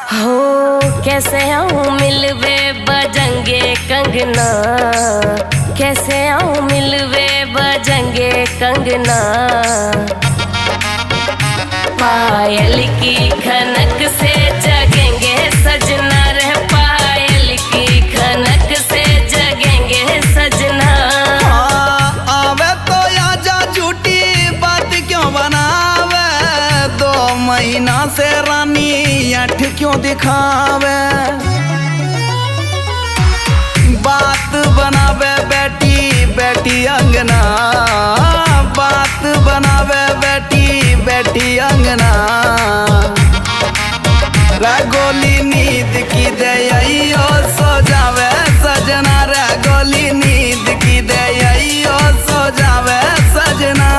हो कैसे आऊँ मिलवे बजंगे कंगना, कैसे आऊँ मिलवे बजंगे कंगना। पायल की खनक से जगेंगे सजना रे, पायल की खनक से जगेंगे सजना। आवे तो आजा झूठी बात क्यों बनावे, 2 महीना से रानी ऐठ क्यों दिखावे। बात बनावे बेटी बेटी अंगना, बात बनावे बेटी बेटी अंगना। गोली नींद की दे सो जावे सजना रे, गोली नींद की दे सो जावे सजना।